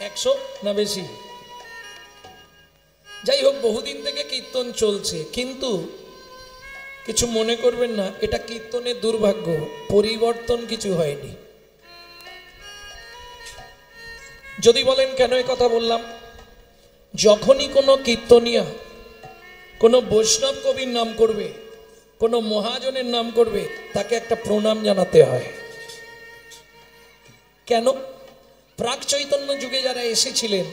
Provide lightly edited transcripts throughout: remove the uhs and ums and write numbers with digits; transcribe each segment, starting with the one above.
100 না বেশি। যাই হোক, বহুদিন থেকে কীর্তন চলছে, কিন্তু কিছু মনে করবেন না, এটা কীর্তনের দুর্ভাগ্য, পরিবর্তন কিছু হয়নি। যদি বলেন কেন এই কথা বললাম, যখনই কোনো কীর্তনিয়া কোনো বৈষ্ণব কবির নাম করবে, কোনো মহাজনের নাম করবে, তাকে একটা প্রণাম জানাতে হয়। কেন? প্রাক চৈতন্য যুগে যারা এসেছিলেন,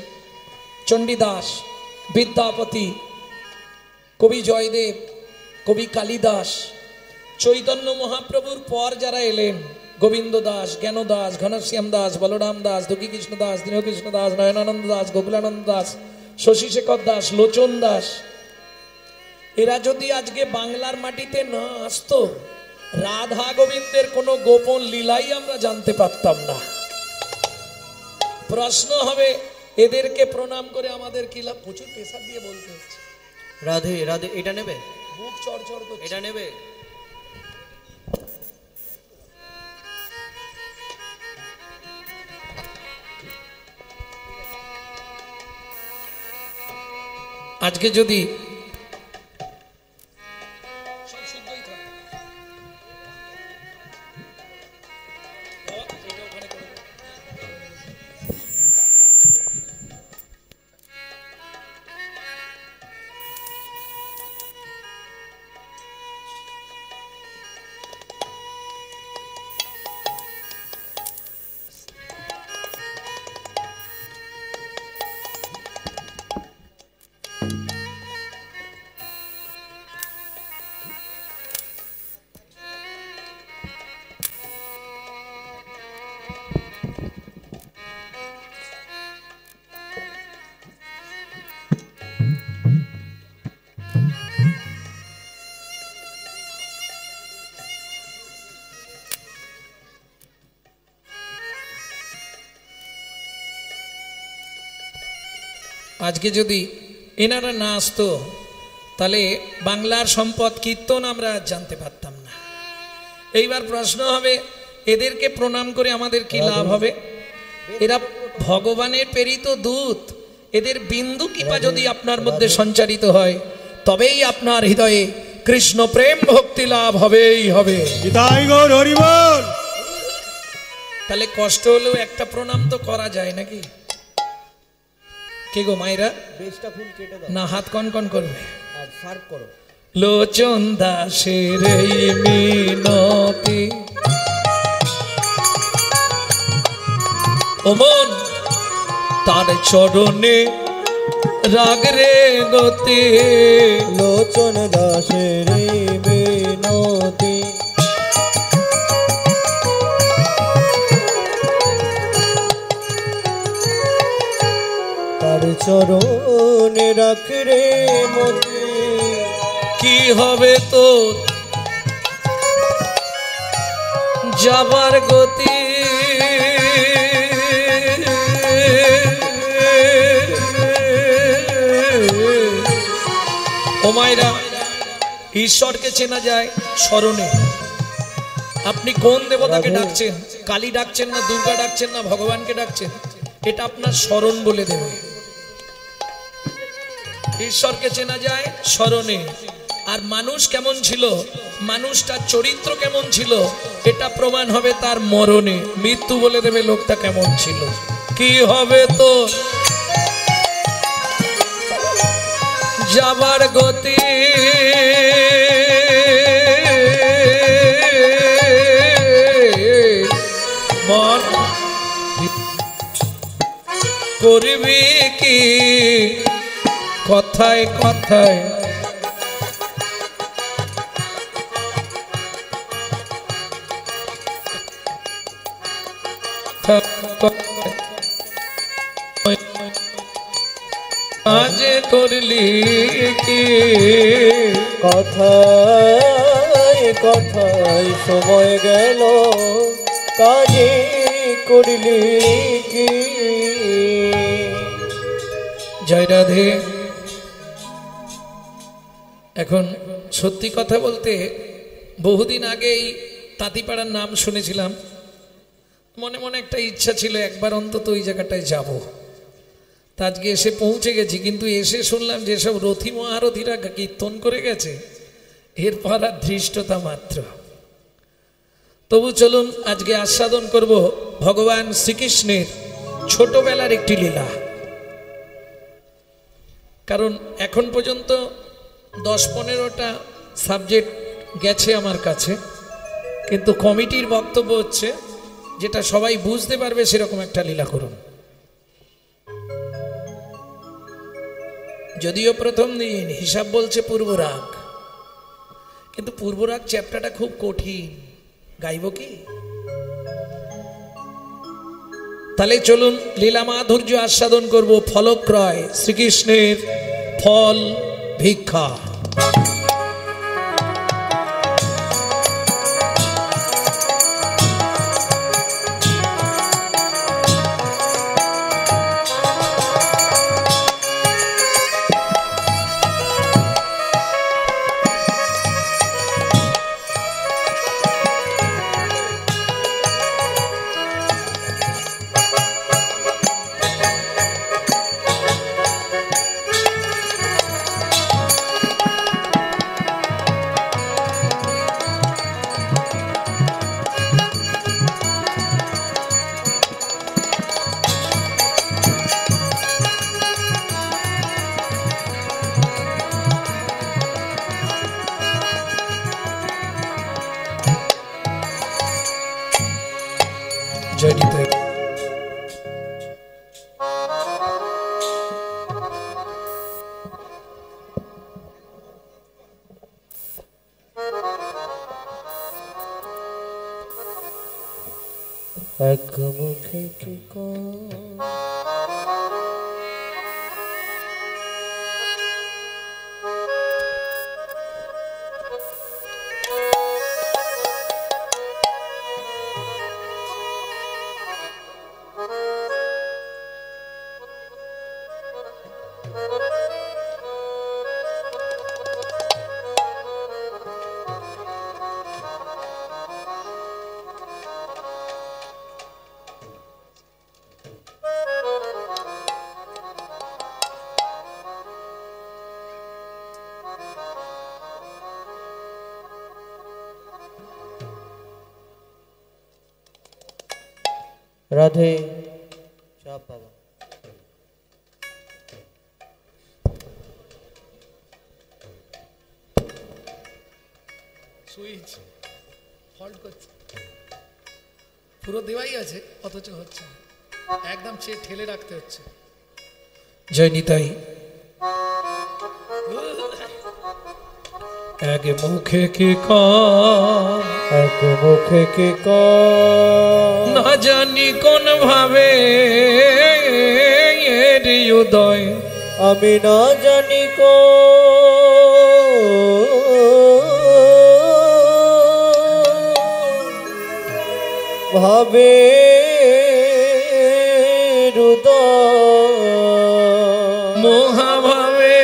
চণ্ডীদাস, বিদ্যাপতি, কবি জয়দেব, কবি কালিদাস, চৈতন্য মহাপ্রভুর পর যারা এলেন, গোবিন্দ দাস, জ্ঞান দাস, ঘনশ্যাম দাস, বলরাম দাস, দুঃখী কৃষ্ণ দাস, দীনকৃষ্ণ দাস, নয়নানন্দ দাস, গোকুলানন্দ দাস, শশীশেখর দাস, লোচন দাস, এরা যদি আজকে বাংলার মাটিতে না আসতো, রাধা গোবিন্দের কোনো গোপন লীলাই আমরা জানতে পারতাম না। প্রশ্ন হবে, এদেরকে প্রণাম করে আমাদের কি লাভ? প্রচুর প্রেসার দিয়ে বলতে হচ্ছে। রাধে রাধে, এটা নেবে? বুক চড়চড় করছে। এটা নেবে? আজকে যদি আজকে যদি এনারা না আসতো, তাহলে বাংলার সম্পদ কীর্তন আমরা জানতে পারতাম না। এইবার প্রশ্ন হবে, এদেরকে প্রণাম করে আমাদের কি লাভ হবে? এরা ভগবানের প্রেরিত দূত, এদের বিন্দু কৃপা যদি আপনার মধ্যে সঞ্চারিত হয়, তবেই আপনার হৃদয়ে কৃষ্ণ প্রেম ভক্তি লাভ হবেই হবে। তাহলে কষ্ট হলেও একটা প্রণাম তো করা যায় নাকি? কে গো মায়েরা, না হাত কন কন করবে আর সার্ভ করো। লোচন দাসের মিনতি, ও মন তার চরণে রাগ রে গতি। লোচন দাসের মিনতি, চরণে রাখ রে মতি। কি হবে তোর যাবার গতি? ও মায়েরা, ঈশ্বরকে চেনা যায় স্মরণে। আপনি কোন দেবতাকে ডাকছেন? কালী ডাকছেন না দুর্গা ডাকছেন না ভগবানকে ডাকছেন? এটা আপনার স্মরণ বলে দেবে। ঈশ্বরকে চেনা যায় স্মরণে। আর মানুষ কেমন ছিল, মানুষটার চরিত্র কেমন ছিল, এটা প্রমাণ হবে তার মরণে। মৃত্যু বলে দেবে লোকটা কেমন ছিল। কি হবে তো যাবার গতি? মন করবি কি কথায় কথায়? আজ করলি কি কথায় কথায় সময় গেল, কাজে করলি কি? জয় রাধে। এখন সত্যি কথা বলতে, বহুদিন আগেই তাঁতিপাড়ার নাম শুনেছিলাম, মনে মনে একটা ইচ্ছা ছিল একবার অন্তত ওই জায়গাটায় যাব। তা আজকে এসে পৌঁছে গেছি, কিন্তু এসে শুনলাম যেসব রথী মহারথীরা কীর্তন করে গেছে এরপর আর ধৃষ্টতা মাত্র। তবু চলুন আজকে আস্বাদন করব ভগবান শ্রীকৃষ্ণের ছোটবেলার একটি লীলা। কারণ এখন পর্যন্ত 10-15টা সাবজেক্ট গেছে আমার কাছে, কিন্তু কমিটির বক্তব্য হচ্ছে যেটা সবাই বুঝতে পারবে সেরকম একটা লীলা করুন। যদিও প্রথম দিন হিসাব বলছে পূর্বরাগ, কিন্তু পূর্বরাগ চ্যাপ্টারটা খুব কঠিন, গাইব কি? তাহলে চলুন লীলা মাধুর্য আস্বাদন করব। ফলক্রয় শ্রীকৃষ্ণের ফল ভিক্ষা। এক মুখে কি রাধে চাপ বাবা। সুইচ ফল্ট করছে, পুরো দেওয়াই আছে অথচ হচ্ছে না, একদম ঠেলে রাখতে হচ্ছে। জয় নিতাই। এক মুখে কি এক মুখে কি না জানি কোন ভাবে এর উদয়, আমি না জানি ভাবে মহাভাবে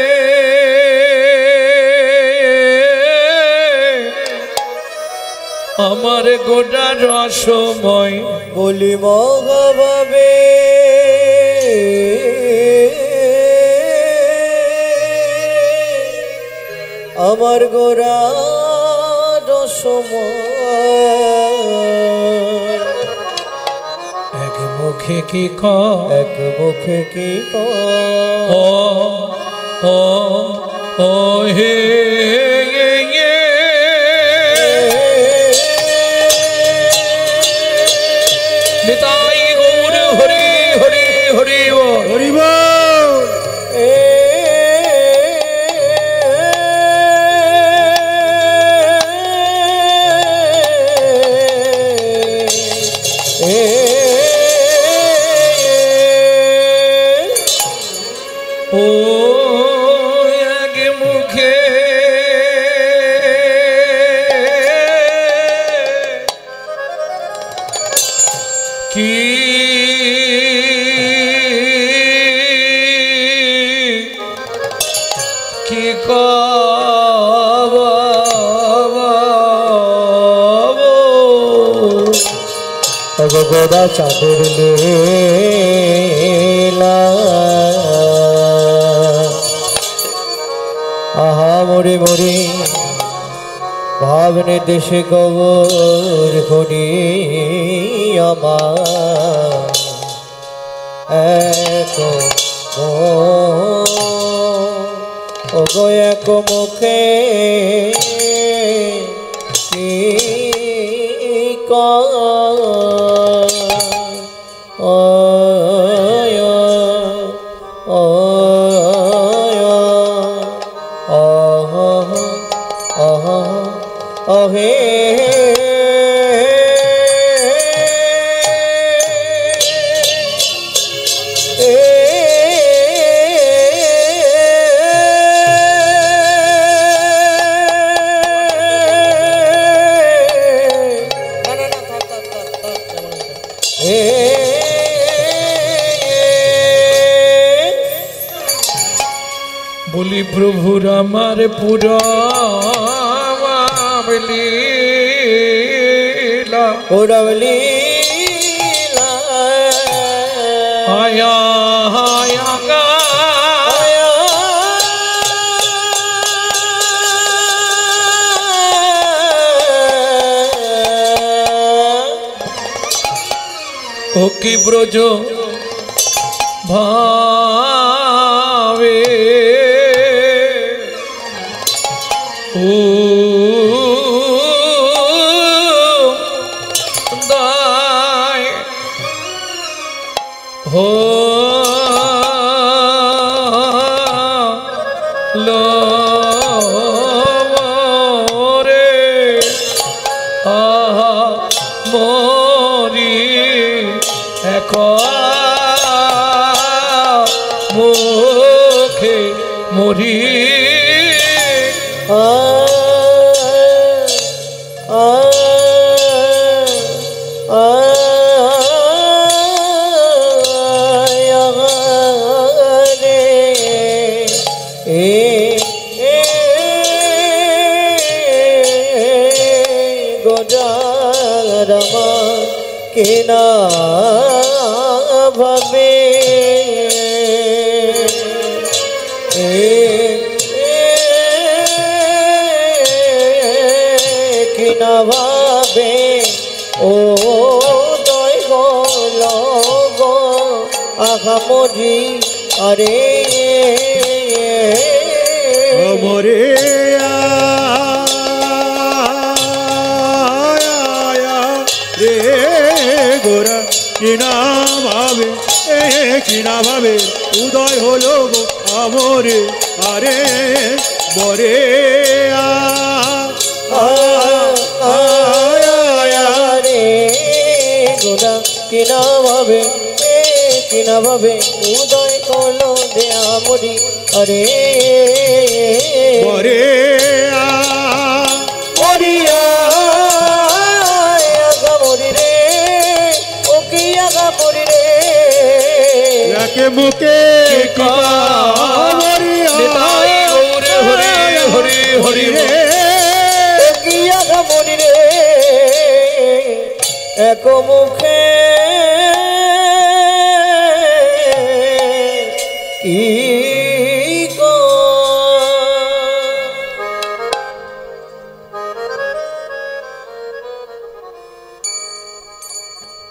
আমার গোটা রসময়, বলি মহাভাবে আমার গোরা রসময়। এক মুখে কি এক মুখে কি ও হে নিতাই গৌর হরি হরি হরি হরি বল। ও এক মুখে কি কি গোদা চাঁদের লীলা মরে মরে ভাবনে দেশে কবর খনি আমার এক ওগো এক মুখে কি হে বলি প্রভুর আমার পুরা উড়বলীলা আয়া আয়া ও কি ব্রজ ভাবে ও দায় হো লো রে আহা মরি এক মুখে মরি কিনা ভাবে কিনা ভাবে ও দয় গল গো আঘামরি আরে মরে রে গোরা কিনা ভাবে উদয় হলো গো আমরে আরে মরে রে গোরা কিনা ভাবে উদয় করলো দে আমরি আরে মরে মরিয়া মরি রে ও কি আগা মরি রে একে মুখে হরি রে কি আগা মরি রে এক মুখে কি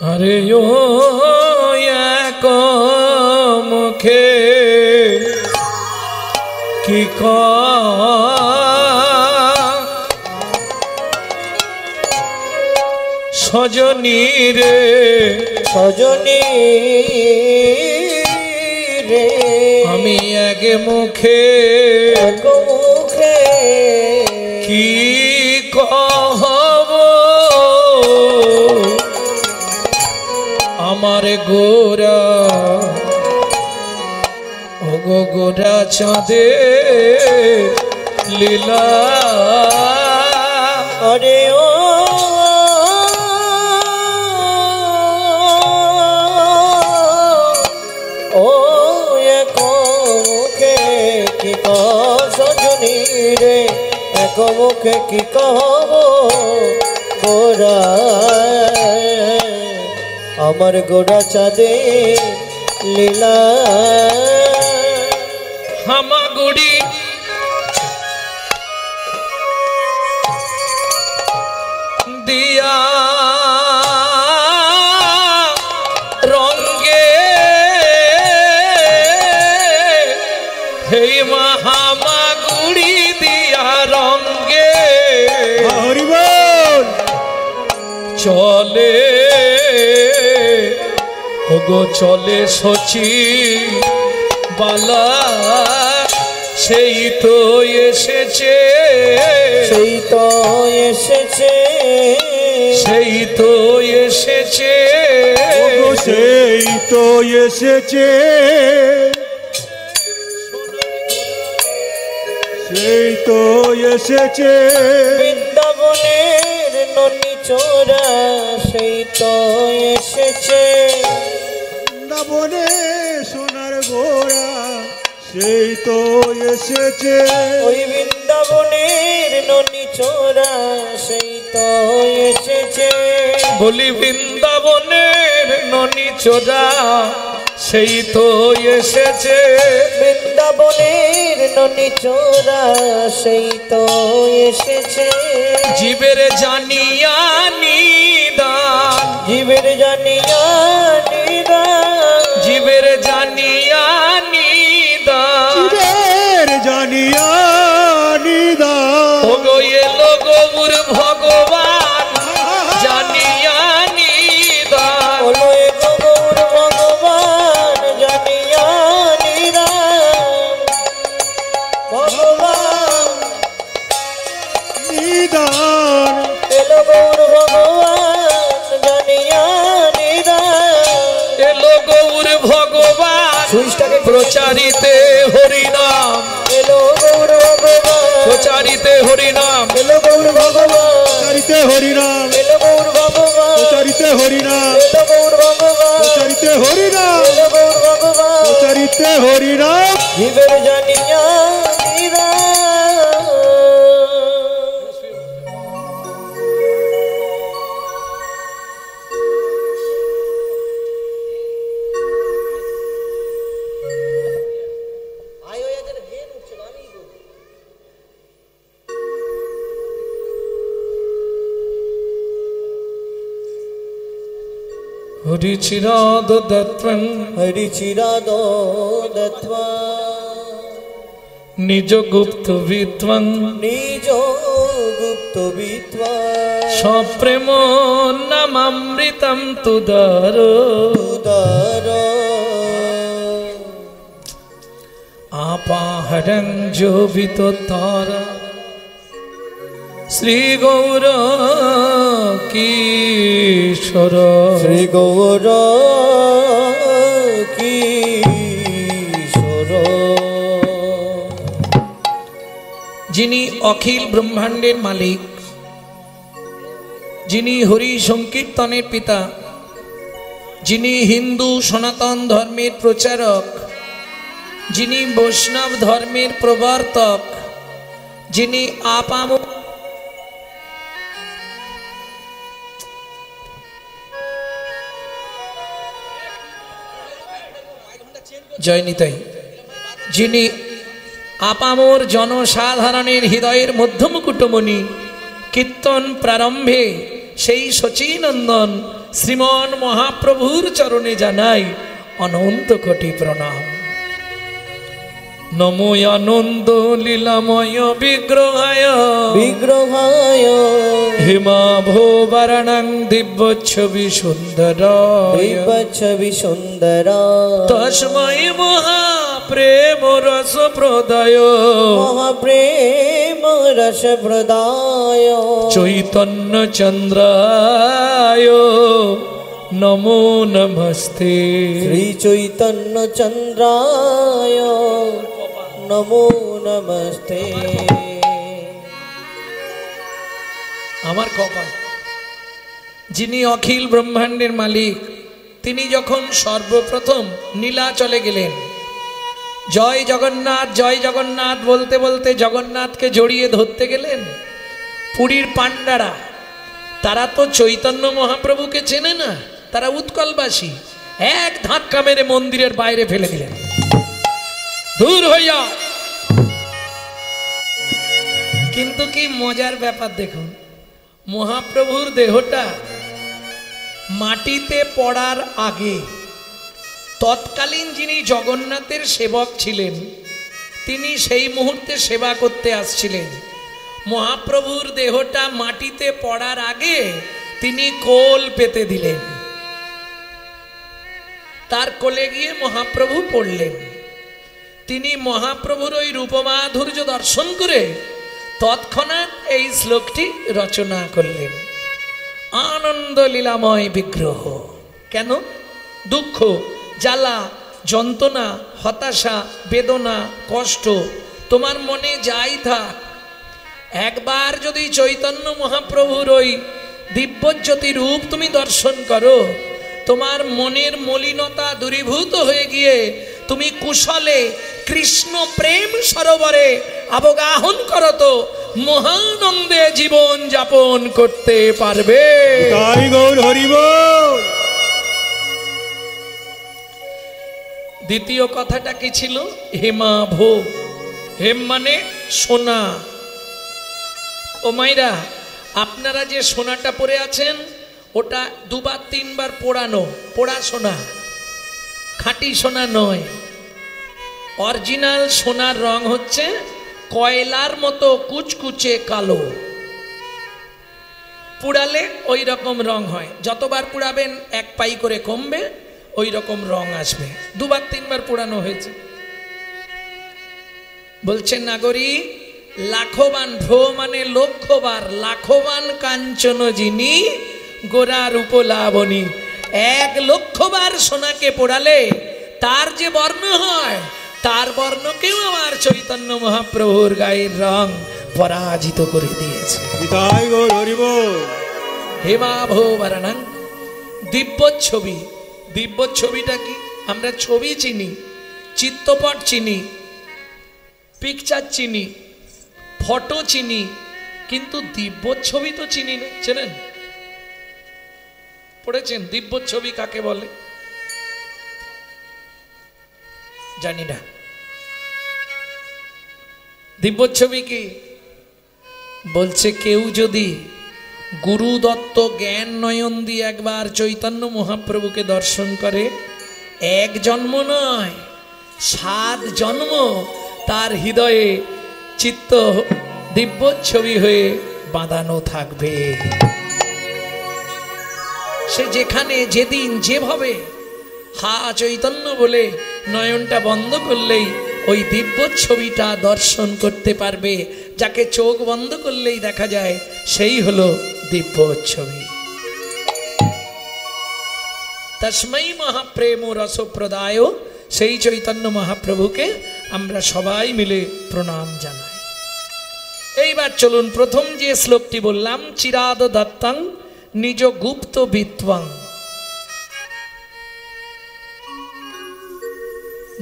আরে ও এক মুখে কি সজনী রে সজনী রে আমি এক মুখে এক মুখে কি কহব আমার গোরা ও গো গোরা চাঁদে লীলা আরে ও এক মুখে কি সজনী রে এক মুখে কি কহব গোরা আমার গোরা চাঁদে লীলা হামাগুড়ি দিয়া রঙ্গে হেই মহামাগুড়ি দিয়া রঙ্গে হরি বল চলে ওগো চলে সচি বালা সেই তো এসেছে সেই তো এসেছে সেই তো এসেছে ওগো সেই তো এসেছে সেই তো এসেছে বৃন্দাবনের ননি চোরা সেই তো এসেছে বৃন্দাবনে সোনার গোরা সেই তো এসেছে ওই বৃন্দাবনের ননি চোরা সেই তো এসেছে বলি বৃন্দাবনের ননি চোরা সেই তো এসেছে বৃন্দাবনের ননি চোরা সেই তো এসেছে জীবের জানিয়া নিদান জীবের জানিয়া নিদান জীবের জানিয়া নিদান জীবের জানিয়া নিদান ওগো এলো গৌর ভগবান জানিয়া নিদান বলো এ গৌর ভগবান জানিয়া নিদান ভগবান নিদান এলো গৌর ভগবান জানিয়া নিদান এলো গৌর ভগবান সুইচটাকে প্রচারিতে হরিনাম এলো গৌর ভগবান প্রচারিতে হরিনাম এলো গৌর ভগবান প্রচারিতে হরিনাম এলো গৌর ভগবান প্রচারিতে হরিনাম এলো গৌর ভগবান প্রচারিতে হরিনাম এলো গৌর ভগবান প্রচারিতে হরিনাম জীবের জানিয়া নিদান হরিচিরাদ দত্তং হরিচিরাদো দত্ত্বা নিজ গুপ্ত বিত্বং নিজ গুপ্ত বিত্বা সপ্রেম নামামৃতম তুদার উদার আপাহরং জোবিত তারা শ্রী গৌর কিশোর শ্রী গৌর কিশোর যিনি অখিল ব্রহ্মাণ্ডের মালিক, যিনি হরি সংকীর্তনের পিতা, যিনি হিন্দু সনাতন ধর্মের প্রচারক, যিনি বৈষ্ণব ধর্মের প্রবর্তক, যিনি আপামর জয় নিতাই, যিনি আপামর জনসাধারণের হৃদয়ের মধ্যমকুটমণি, কীর্তন প্রারম্ভে সেই শচীনন্দন শ্রীমন মহাপ্রভুর চরণে জানাই অনন্ত কোটি প্রণাম। নমো আনন্দ লীলাময় বিগ্রহায় বিগ্রহায় হিমাভো বরণং দিব্য ছবি সুন্দরায় ছবি সুন্দর তস্মৈ মহাপ্রেম রস প্রদায় মহাপ্রেম রস প্রদায় চৈতন্য চন্দ্রায় নমো নমস্তে। শ্রী চৈতন্য চন্দ্রায় নমো নমস্তে। আমার কপাল, যিনি অখিল ব্রহ্মাণ্ডের মালিক, তিনি যখন সর্বপ্রথম নীলাচলে গেলেন, জয় জগন্নাথ বলতে বলতে জগন্নাথকে জড়িয়ে ধরতে গেলেন, পুরীর পাণ্ডারা তারা তো চৈতন্য মহাপ্রভুকে চেনে না, তারা উৎকলবাসী, এক ধাক্কা মেরে মন্দিরের বাইরে ফেলে দিলেন, দূর হইয়া। কিন্তু কি মজার ব্যাপার দেখুন, মহাপ্রভুর দেহটা মাটিতে পড়ার আগে তৎকালীন যিনি জগন্নাথের সেবক ছিলেন তিনি সেই মুহূর্তে সেবা করতে আসছিলেন। মহাপ্রভুর দেহটা মাটিতে পড়ার আগে তিনি কোল পেতে দিলেন, তার কোলে গিয়ে মহাপ্রভু পড়লেন। তিনি মহাপ্রভুর ওই রূপমাধুর্য দর্শন করে তৎক্ষণাৎ এই শ্লোকটি রচনা করলেন। আনন্দ লীলাময় বিগ্রহ। কেন? দুঃখ, জ্বালা, যন্ত্রণা, হতাশা, বেদনা, কষ্ট তোমার মনে যাই থাক, একবার যদি চৈতন্য মহাপ্রভুর ওই দিব্যজ্যোতি রূপ তুমি দর্শন করো, তোমার মনের মলিনতা দূরীভূত হয়ে গিয়ে তুমি কুশলে কৃষ্ণ প্রেম সরোবরে অবগাহন করো তো মহানন্দে জীবন যাপন করতে পারবে। তাই গৌর হরি বল। দ্বিতীয় কথাটা কি ছিল? হেমা ভোগ। হেম মানে সোনা। ও মাইরা, আপনারা যে সোনাটা পরে আছেন ওটা দুবার তিনবার পোড়ানো, পোড়া সোনা, খাঁটি সোনা নয়। অরিজিনাল সোনার রং হচ্ছে কয়লার মতো কুচকুচে কালো। পুড়ালে ওই রকম রং হয়, যতবার পুড়াবেন এক পাই করে কমবে, ওই রকম রং আসবে। দুবার তিনবার পোড়ানো হয়েছে। বলছেন নাগরিক, লাখবান, ভ্রো মানে লক্ষবার, লাখবান কাঞ্চন যিনি গোরা রূপলাবণী। 1,00,000বার সোনাকে পোড়ালে তার যে বর্ণ হয়, তার বর্ণকেও আমার চৈতন্য মহাপ্রভুর গায়ের রং পরাজিত করে দিয়েছে। তাই গৌর হরি বল। হেমাভোবরণং। দিব্য ছবি। দিব্য ছবিটা কি? আমরা ছবি চিনি, চিত্রপট চিনি, পিকচার চিনি, ফটো চিনি, কিন্তু দিব্য ছবি তো চিনি না। চেনেন? পড়েছেন দিব্য ছবি কাকে বলে? জানি না। দিব্য ছবি কি? বলছে কেউ যদি গুরু দত্ত জ্ঞান নয়ন দিয়ে একবার চৈতন্য মহাপ্রভুকে দর্শন করে, 1 জন্ম নয় 7 জন্ম তার হৃদয়ে চিত্ত দিব্য ছবি হয়ে বাঁধানো থাকবে। সে যেখানে যেদিন যেভাবে হা চৈতন্য বলে নয়নটা বন্ধ করলেই ওই দিব্য ছবিটা দর্শন করতে পারবে। যাকে চোখ বন্ধ করলেই দেখা যায় সেই হলো দিব্য ছবি। তস্मै মহাপ্রেম রসপ্রদায়, সেই চৈতন্য মহাপ্রভুকে আমরা সবাই মিলে প্রণাম জানাই। এইবার চলুন প্রথম যে শ্লোকটি বললাম, চিরাদ দত্তং নিজ গুপ্ত বিত্বং।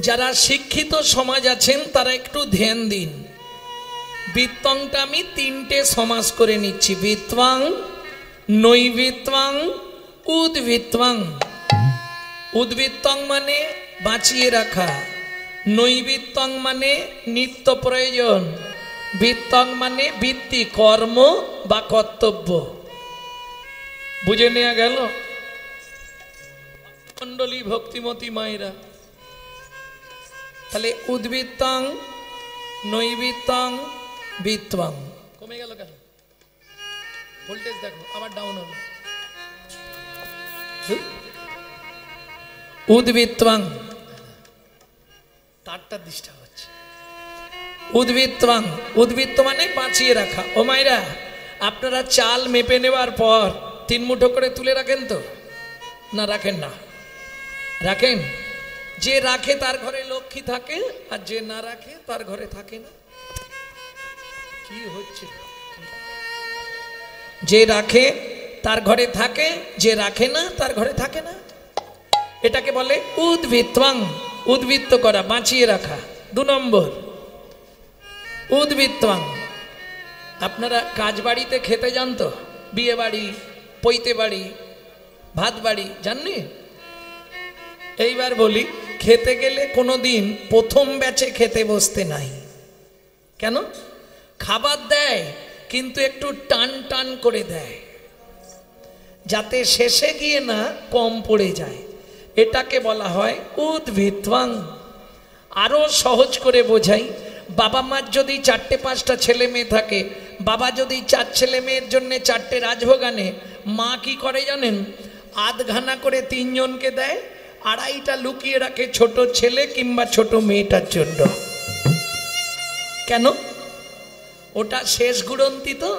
যারা শিক্ষিত সমাজ আছেন তারা একটু ধ্যান দিন। বিত্তংটা আমি 3টে সমাস করে নিচ্ছি। বিত্বং, নৈবিত্বং, উদ্বিত্বং। উদ্বিত্তং মানে বাঁচিয়ে রাখা, নৈবিত্তং মানে নিত্য প্রয়োজন, বিত্তং মানে বৃত্তি, কর্ম বা কর্তব্য। বুঝে নেওয়া গেল? মণ্ডলী ভক্তিমতী মায়েরা, তাহলে উদ্বিত্তং, নৈবিত্তং, বিত্তং। কমে গেল কেন? ভোল্টেজ দেখো আবার ডাউন হলো। উদ্বিত্তং, তারটা ডিস্টার্ব হচ্ছে। উদ্বিত্তং, উদ্বৃত্ত মানে বাঁচিয়ে রাখা। ও মায়েরা, আপনারা চাল মেপে নেওয়ার পর 3 মুঠো করে তুলে রাখেন তো? না রাখেন না? রাখেন। যে রাখে তার ঘরে লক্ষ্মী থাকে, আর যে না রাখে তার ঘরে থাকে না। কি হচ্ছে? যে রাখে তার ঘরে থাকে, যে রাখে না তার ঘরে থাকে না। এটাকে বলে উদ্বৃত্তং, উদ্বৃত্ত করা, বাঁচিয়ে রাখা। 2 নম্বর উদ্বৃত্তং। আপনারা কাজ বাড়িতে খেতে যান তো? বিয়ে বাড়ি, পৈতে বাড়ি, ভাত বাড়ি, জাননি? এইবার বলি, খেতে গেলে কোনোদিন প্রথম ব্যাচে খেতে বসতে নাই। কেন? খাবার দেয় কিন্তু একটু টান টান করে দেয়, যাতে শেষে গিয়ে না কম পড়ে যায়। এটাকে বলা হয় উদ্ভিত্বাং। আরো সহজ করে বোঝাই, বাবা মার যদি 4-5টা ছেলে মেয়ে থাকে, বাবা যদি 4 ছেলে মেয়ের জন্য 4টে রাজভোগ আনে, মা কি করে জানেন? আধখানা করে 3 জনকে দেয়, 2.5টা লুকিয়ে রাখে ছোট ছেলে কিংবা ছোট মেয়েটার জন্য। কেন? ওটা শেষ গুড়ন্তি তো,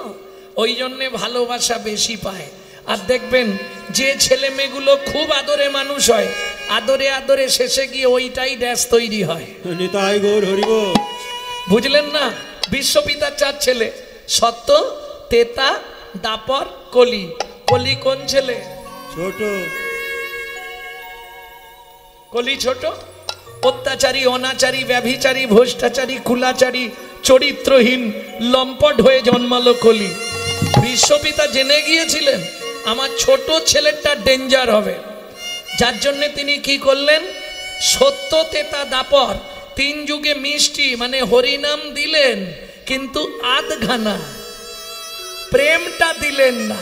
ওই জন্যে ভালোবাসা বেশি পায়। আর দেখবেন যে ছেলে মেয়েগুলো খুব আদরে মানুষ হয়, আদরে আদরে শেষে গিয়ে ওইটাই ড্যাশ তৈরি হয়। নিতাই গৌর হরিবোল। বুঝলেন না? বিশ্বপিতার 4 ছেলে, সত্য, তেতা, দাপর, কলি। কলি কোন ছেলে? ছোট। কলি ছোট। অত্যাচারী, অনাচারী, ব্যভিচারী, ভ্রষ্টাচারী, কুলাচারী, চরিত্রহীন, লম্পট হয়ে জন্মালো কলি। বিশ্বপিতা জেনে গিয়েছিলেন আমার ছোট ছেলেটা ডেঞ্জার হবে, যার জন্য তিনি কি করলেন? সত্য, তেতা, দাপর 3 যুগে মিষ্টি মানে হরিনাম দিলেন, কিন্তু আধখানা প্রেমটা দিলেন না।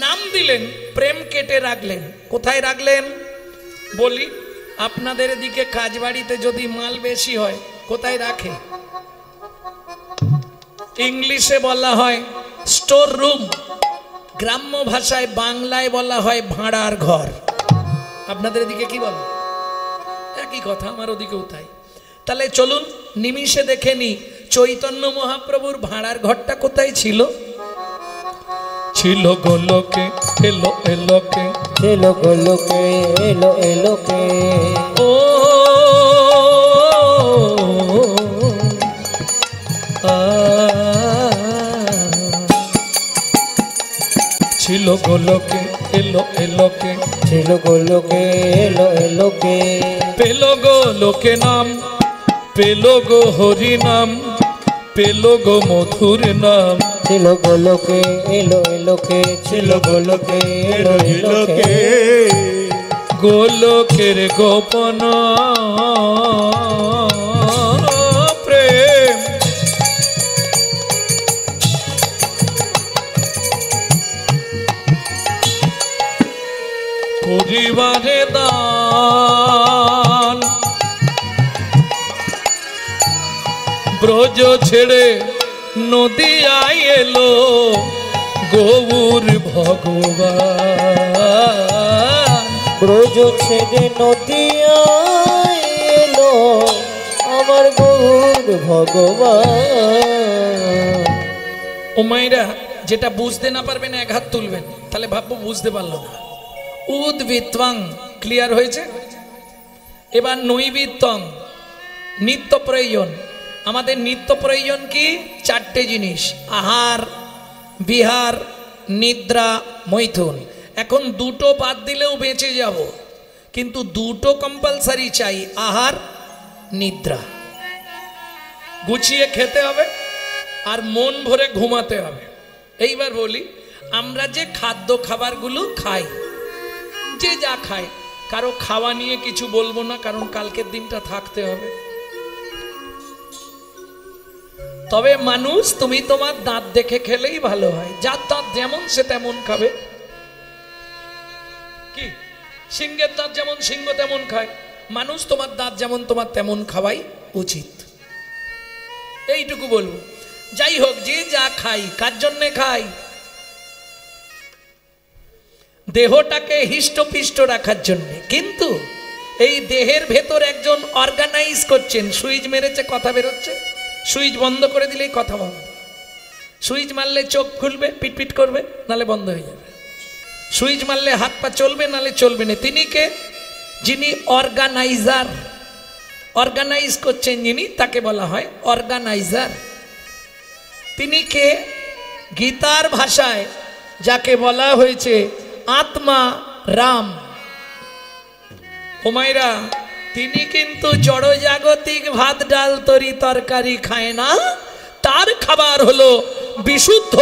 নাম দিলেন, প্রেম কেটে রাখলেন। কোথায় রাখলেন বলি? আপনাদের দিকে কাজ বাড়িতে যদি মাল বেশি হয় কোথায় রাখে? ইংলিশে বলা হয় স্টোর রুম, গ্রাম্য ভাষায় বাংলায় বলা হয় ভাড়ার ঘর। আপনাদের দিকে কি বলে? একই কথা, আমার ওদিকেও তাই। তাহলে চলুন নিমিষে দেখে নি চৈতন্য মহাপ্রভুর ভাড়ার ঘরটা কোথায় ছিল। ছিল গোলকে, এলো এলোকে, এলো গোলকে, এলো এলোকে। ও ছিল গোলকে, এলো এলোকে, ছিল গোলকে, এলো এলোকে। পেল গো লোকে নাম, পেল গো হরি নাম, পেল গো মধুর নাম। ছিল গোলকে, এলো এলোকে, ছিল গোলকে, এলো এলোকে। গোলকের গোপন প্রেম, পরিবারে দান, ব্রজ ছেড়ে নদিয়ায় এলো গৌর ভগবান। ব্রজ ছেড়ে নদিয়ায় এলো আমার গৌর ভগবান। ও মায়েরা, যেটা বুঝতে না পারবেন 1 হাত তুলবেন, তাহলে ভাববো বুঝতে পারলো না। উদ্ভিত্বাং ক্লিয়ার হয়েছে? এবার নৈবিত্তং, নিত্য প্রয়োজন। আমাদের নিত্য প্রয়োজন কি? 4টে জিনিস, আহার, বিহার, নিদ্রা, মৈথুন। এখন 2টো বাদ দিলেও বেঁচে যাব, কিন্তু 2টো কম্পালসারি চাই, আহার, নিদ্রা। গুছিয়ে খেতে হবে আর মন ভরে ঘুমাতে হবে। এইবার বলি, আমরা যে খাদ্য খাবারগুলো খাই, যে যা খায়, কারো খাওয়া নিয়ে কিছু বলবো না, কারণ কালকের দিনটা থাকতে হবে। তবে মানুষ, তুমি তোমার দাঁত দেখে খেলেই ভালো হয়। যার দাঁত যেমন সে তেমন খাবে। কি সিংহের দাঁত যেমন সিংহ তেমন খায়, মানুষ তোমার দাঁত যেমন তোমার তেমন খাওয়াই উচিত। এইটুকু বলবো। যাই হোক, যে যা খাই, কার জন্যে খাই? দেহটাকে হিষ্টপিষ্ট রাখার জন্য। কিন্তু এই দেহের ভেতর একজন অর্গানাইজ করছেন। সুইচ মেরেছে, কথা বেরোচ্ছে, সুইচ বন্ধ করে দিলেই কথা বন্ধ। সুইচ মারলে চোখ খুলবে, পিটপিট করবে, নালে বন্ধ হয়ে যাবে। সুইচ মারলে হাত পা চলবে, নালে চলবে না। তিনি কে? যিনি অর্গানাইজার, অর্গানাইজ করছেন যিনি, তাকে বলা হয় অর্গানাইজার। তিনি কে? গীতার ভাষায় যাকে বলা হয়েছে আত্মা রাম। হুমায়রা, তিনি কিন্তু জড়জাগতিক ভাত ডাল তরি তরকারি খায় না। তার খাবার হলো বিশুদ্ধ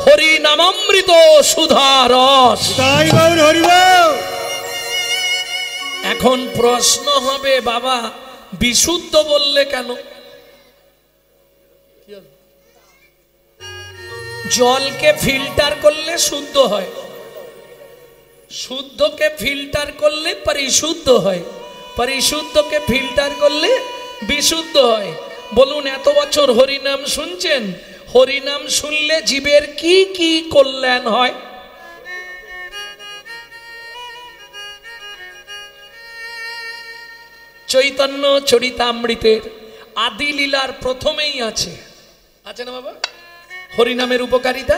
হরি নামামৃত সুধা রস। নিতাই গৌর হরিবোল। এখন প্রশ্ন হবে, বাবা বিশুদ্ধ বললে কেন? জলকে ফিল্টার করলে শুদ্ধ হয়, শুদ্ধকে ফিল্টার করলে পরিশুদ্ধ হয়, পরিশুদ্ধকে ফিল্টার করলে বিশুদ্ধ হয়। বলুন, এত বছর হরিনাম শুনছেন, হরিনাম শুনলে জীবের কি কি কল্যাণ হয়? চৈতন্য চরিতামৃতের আদি লীলার প্রথমেই আছে না বাবা, হরিনামের উপকারিতা।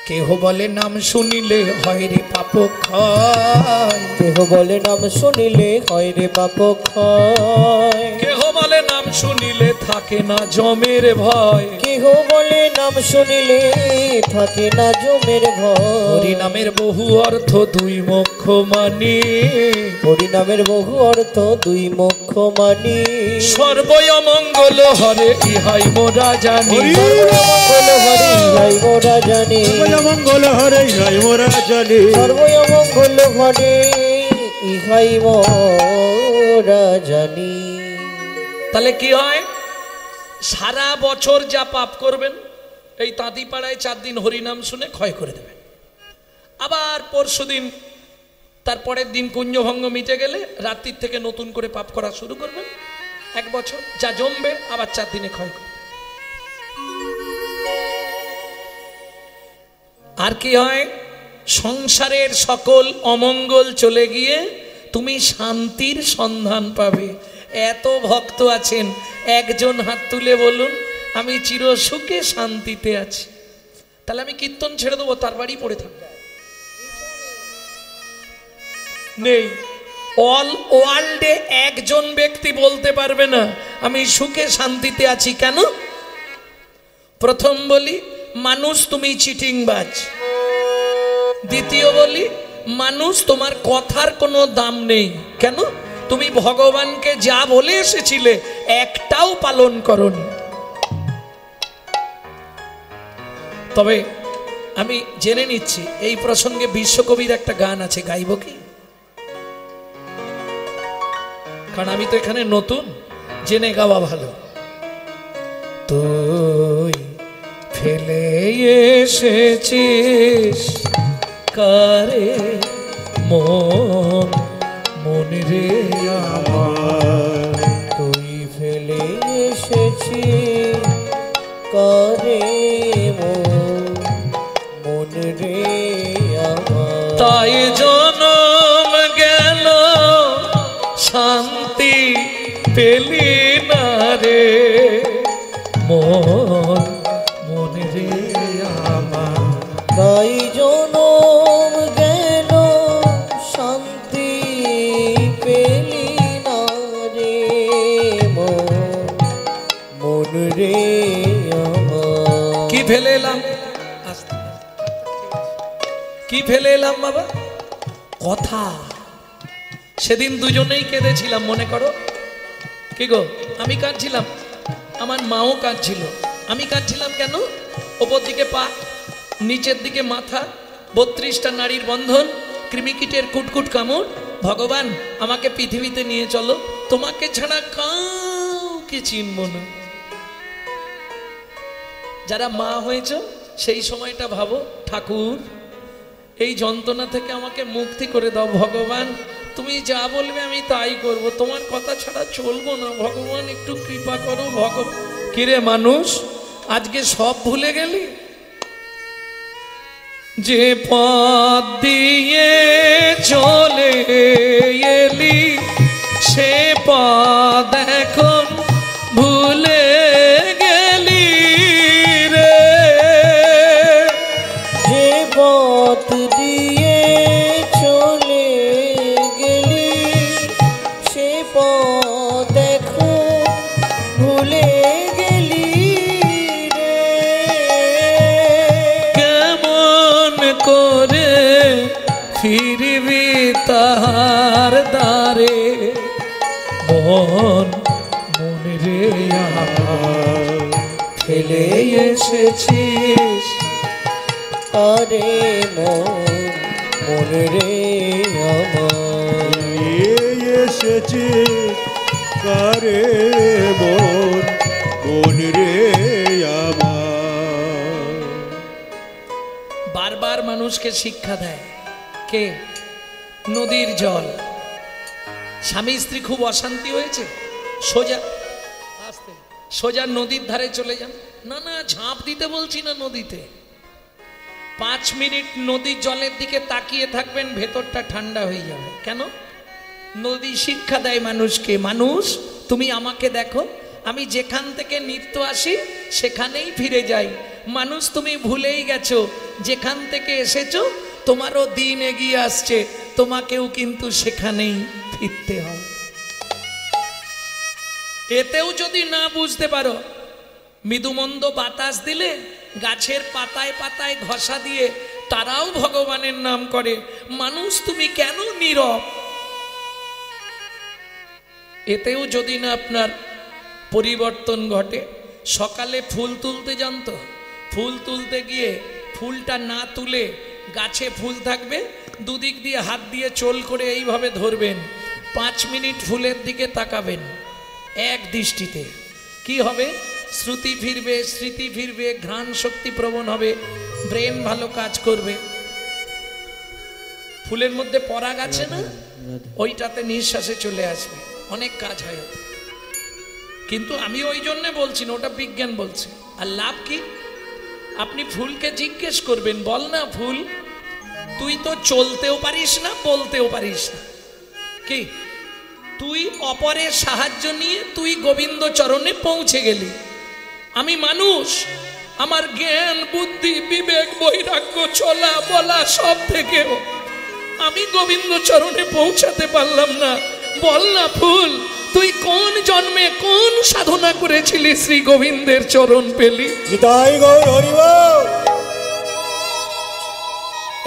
কেহ বলে নাম শুনিলে হয় রে পাপ ক্ষয়, কেহ বলে নাম শুনিলে হয় রে পাপ ক্ষয়, কেহ বলে নাম শুনিলে থাকে না জমের ভয়, কেহ বলে নাম শুনিলে থাকে না জমের ভয়। হরিনামের বহু অর্থ দুই মোক্ষ মানি, হরিনামের বহু অর্থ দুই মোক্ষ মানি, সর্বয় মঙ্গল হরে ইহাই মোরা জানি, সর্বমঙ্গল হরে ইহাই মোরা জানি, মঙ্গল হরে ইহাই মোরা জানি, সর্বমঙ্গল হরে ইহাই মোরা জানি। তাহলে কি হয়? সারা বছর যা পাপ করবেন এই তাঁতিপাড়ায় 4 দিন হরিনাম শুনে ক্ষয় করে দেবেন। আবার পরশুদিন, তারপরের দিন কুঞ্জভঙ্গ মিটে গেলে রাত্রির থেকে নতুন করে পাপ করা শুরু করবেন। 1 বছর যা জমবে আবার 4 দিনে ক্ষয় করবে। আর কি হয়? সংসারের সকল অমঙ্গল চলে গিয়ে তুমি শান্তির সন্ধান পাবে। এত ভক্ত আছেন, একজন হাত তুলে বলুন আমি চির সুখে শান্তিতে আছি। তাহলে আমি কীর্তন ছেড়ে দেবো, তার বাড়ি পড়ে থাকবে? নেই। অল ওয়ার্ল্ডে একজন ব্যক্তি বলতে পারবে না আমি সুখে শান্তিতে আছি। কেন? প্রথম বলি, মানুষ তুমি চিটিংবাজ। দ্বিতীয় বলি, মানুষ তোমার কথার কোনো দাম নেই। কেন? তুমি ভগবানকে যা বলে এসেছিলে একটাও পালন করনি। তবে আমি জেনে নিচ্ছি, এই প্রসঙ্গে বিশ্বকবির একটা গান আছে, গাইব কি? কারণ আমি তো এখানে নতুন, জেনে গাওয়া ভালো। তুই ফেলে এসেছিস কারে মন, মন রে আমার, তুই ফেলে এসেছিস কারে মন, মন রে আমার। তাই জনম গেল শান্তি পেলি না রে মন, মন রে আমার। তাই জনম গেল শান্তি পেলি না রে মন, মন রে আমার। কি ফেলে এলাম? কি ফেলে এলাম বাবা? কথা। সেদিন দুজনেই কেঁদেছিলাম, মনে করো। কি গো? আমি কাঁদছিলাম, আমার মাও কাঁদছিল। আমি কাঁদছিলাম কেন? ওপর দিকে পা, নিচের দিকে মাথা, 32টা নারীর বন্ধন, কৃমিকীটের কুটকুট কামড়। ভগবান আমাকে পৃথিবীতে নিয়ে চলো, তোমাকে ছাড়া কাউকে চিনব না। যারা মা হয়েছ সেই সময়টা ভাবো, ঠাকুর এই যন্ত্রণা থেকে আমাকে মুক্তি করে দাও। ভগবান তুমি যা বলবে আমি তাই করব, তোমার কথা ছাড়া চলবো না। ভগবান একটু কৃপা করো। ভগবান কিরে মানুষ, আজকে সব ভুলে গেলি? যে পথ দিয়ে চলে এলি সে পথ এখন ভুলে গেলি রে। যে পথ দিয়ে চলে গেলি সে পথ এখন ভুলে গেলি রে। কেমন করে ফিরবি তাহার দ্বারে মন, মন রে আমার। ফেলে এসেছিস আরে মন, মন রে আমার। এসেছি কারে মন, মন রে আমার। মানুষকে শিক্ষা দেয় কে? নদীর জল। স্বামী স্ত্রী খুব অশান্তি হয়েছে, সোজা সোজা নদীর ধারে চলে যান। না না, ঝাঁপ দিতে বলছি না, নদীতে 5 মিনিট নদীর জলের দিকে তাকিয়ে থাকবেন, ভেতরটা ঠান্ডা হয়ে যাবে। কেন? নদী শিক্ষা দেয় মানুষকে, মানুষ তুমি আমাকে দেখো, আমি যেখান থেকে নিত্য আসি সেখানেই ফিরে যাই। মানুষ তুমি ভুলেই গেছো, যেখান থেকে এসেছো তোমারও দিন এগিয়ে আসছে, তোমাকেও কিন্তু সেখানেই ফিরতে হবে। এতেও যদি না বুঝতে পারো, মৃদুমন্দ বাতাস দিলে গাছের পাতায় পাতায় ঘষা দিয়ে তারাও ভগবানের নাম করে। মানুষ তুমি কেন নীরব? এতেও যদি না আপনার পরিবর্তন ঘটে। সকালে ফুল তুলতে জানতো, ফুল তুলতে গিয়ে ফুলটা না তুলে গাছে ফুল থাকবে, দুদিক দিয়ে হাত দিয়ে চোল করে এইভাবে ধরবেন, 5 মিনিট ফুলের দিকে তাকাবেন এক দৃষ্টিতে। কি হবে? শ্রুতি ফিরবে, স্মৃতি ফিরবে, ঘ্রাণ শক্তি প্রবণ হবে, ব্রেন ভালো কাজ করবে। ফুলের মধ্যে পরাগ আছে না, ওইটাতে নিঃশ্বাসে চলে আসবে, অনেক কাজ হয়। কিন্তু আমি ওই জন্য বলছি না, ওটা বিজ্ঞান বলছে। আর লাভ কি? আপনি ফুলকে জিজ্ঞেস করবেন, বল না ফুল, তুই তো চলতেও পারিস না, বলতেও পারিস না, কি তুই অপরের সাহায্য নিয়ে তুই গোবিন্দ চরণে পৌঁছে গেলি। আমি মানুষ, আমার জ্ঞান বুদ্ধি বিবেক বৈরাগ্য চলা বলা সব থেকেও আমি গোবিন্দ চরণে পৌঁছাতে পারলাম না। বল না ফুল, তুই কোন জন্মে কোন সাধনা করেছিলি শ্রী গোবিন্দের চরণ পেলি?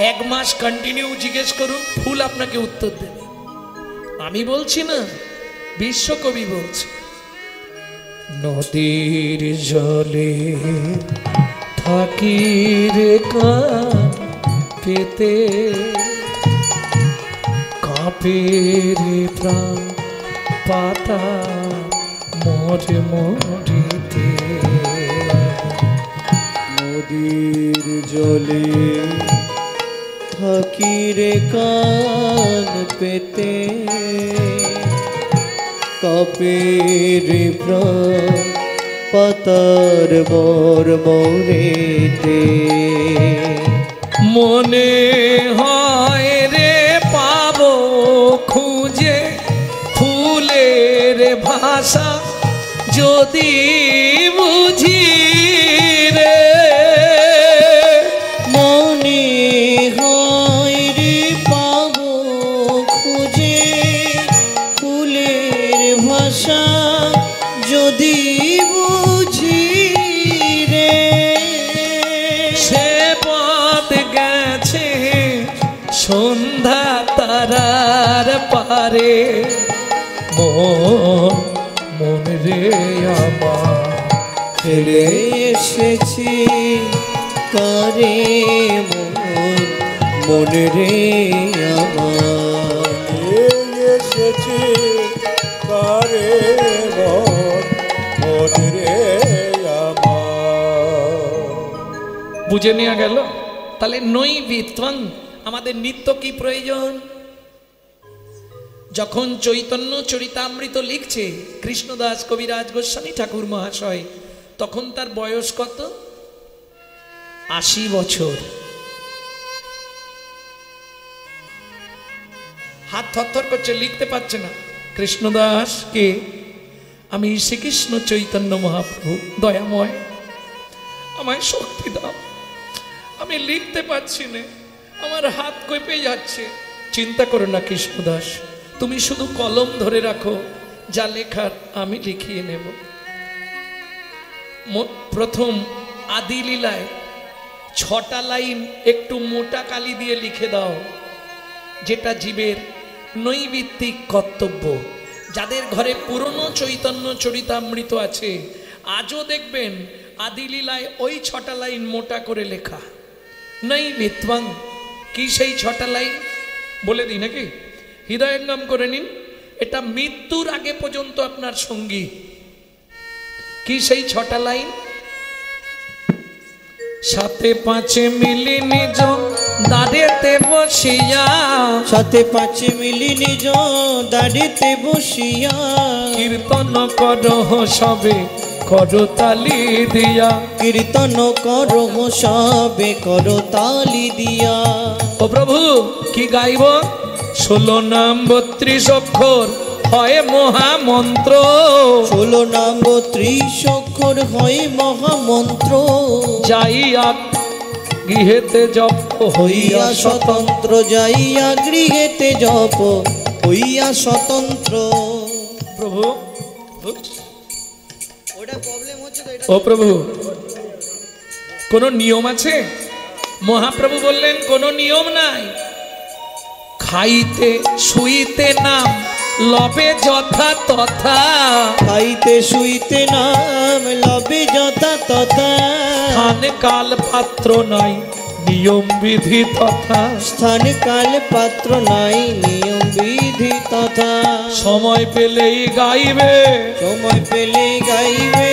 1 মাস কন্টিনিউ জিজ্ঞেস করুন, ফুল আপনাকে উত্তর দেবে। আমি বলছি না, বিশ্বকবি বলছে, নদীর জলে থাকি রে কান পেতে, কাঁপে রে প্রাণ পাতা মরে মরিতে। নদীর জলে থাকি রে কান পেতে, কাঁপে রে প্রাণ পাতার মর মরেতে। মনে হয় রে পাবো খুঁজে ফুলের ভাষা, যদি বুঝি রে। মনে হয় রে পাবো খুঁজে ফুলের ভাষা, যদি বুঝি রে। সে পথ গেছে সন্ধ্যা তারার পারে, মন রে আমার ফেলে এসেছি কারে মন রে আমার। এসেছি কারে মন রে আমার। বুঝে নেওয়া গেল? তাহলে নৈবিত্বং, আমাদের নিত্য কি প্রয়োজন? যখন চৈতন্য চরিতামৃত লিখছে কৃষ্ণদাস কবিরাজ গোস্বামী ঠাকুর মহাশয়, তখন তার বয়স কত? 80 বছর। হাত থরথর করছে, লিখতে পারছে না। কৃষ্ণদাস কে? আমি শ্রীকৃষ্ণ চৈতন্য মহাপ্রভু, দয়াময় আমায় শক্তি দাও, আমি লিখতে পারছি না, আমার হাত কঁপে যাচ্ছে। চিন্তা করো না কৃষ্ণদাস, তুমি শুধু কলম ধরে রাখো, যা লেখার আমি লিখিয়ে নেব। প্রথম আদি লীলায় 6টা লাইন একটু মোটা কালি দিয়ে লিখে দাও, যেটা জীবের নৈবিত্তিক কর্তব্য। যাদের ঘরে পুরনো চৈতন্য চরিতামৃত আছে, আজও দেখবেন আদি লীলায় ওই 6টা লাইন মোটা করে লেখা। নৈবিত্বং কি সেই 6টা লাইন? বলে দিই নাকি? হৃদয়ঙ্গম করে নিন, এটা মৃত্যুর আগে পর্যন্ত আপনার সঙ্গী। কি সেই 6টা লাইন? 7 5 মিলি নিজ দাঁড়েতে বসিয়া সাথে পাঁচে মিলি নিজ দাঁড়িতে বসিয়া কীর্তন করহ সবে করতালি দিয়া। কীর্তন করো সবে করো তালি দিয়া। ও প্রভু কি গাইব? 16 নাম 32 অক্ষর হয় মহামন্ত্র। 16 নাম 32 অক্ষর হয় মহামন্ত্র। যাইয়া গৃহেতে জপ হইয়া স্বতন্ত্র যাইয়া গৃহেতে জপ হইয়া স্বতন্ত্র। প্রভু ওটা প্রবলেম হচ্ছে তো, এটা ও প্রভু কোন নিয়ম আছে? মহাপ্রভু বললেন কোন নিয়ম নাই। খাইতে শুইতে নাম লবে যথা তথা। খাইতে শুইতে নাম লবে যথা তথা। স্থান কাল পাত্র নাই নিয়ম বিধি তথা। স্থান কাল পাত্র নাই নিয়ম বিধি তথা। সময় পেলেই গাইবে সময় পেলে গাইবে